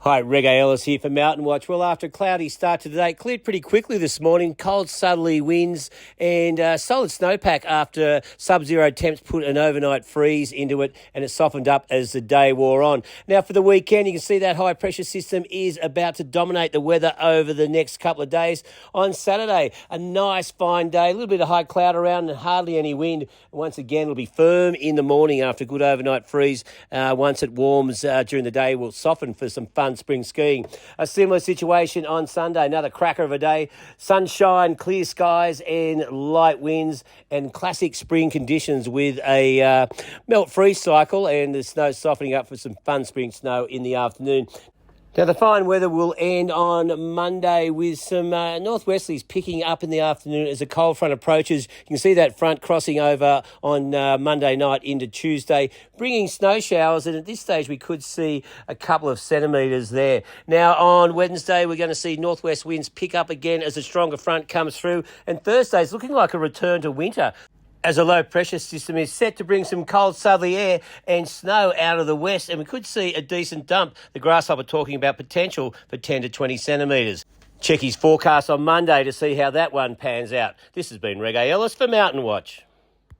Hi, Reggae Ellis here for Mountainwatch. Well, after a cloudy start to the day, it cleared pretty quickly this morning. Cold southerly winds and solid snowpack after sub-zero temps put an overnight freeze into it, and it softened up as the day wore on. Now, for the weekend, you can see that high-pressure system is about to dominate the weather over the next couple of days. On Saturday, a nice fine day, a little bit of high cloud around and hardly any wind. Once again, it'll be firm in the morning after a good overnight freeze. Once it warms during the day, we'll soften for some fun spring skiing. A similar situation on Sunday, another cracker of a day. Sunshine, clear skies and light winds and classic spring conditions with a melt freeze cycle and the snow softening up for some fun spring snow in the afternoon. Now, the fine weather will end on Monday with some northwesterlies picking up in the afternoon as a cold front approaches. You can see that front crossing over on Monday night into Tuesday, bringing snow showers, and at this stage we could see a couple of centimetres there. Now, on Wednesday, we're going to see northwest winds pick up again as a stronger front comes through, and Thursday's looking like a return to winter, as a low-pressure system is set to bring some cold southerly air and snow out of the west, and we could see a decent dump. The grasshopper talking about potential for 10 to 20 centimetres. Check his forecast on Monday to see how that one pans out. This has been Reggae Ellis for Mountainwatch.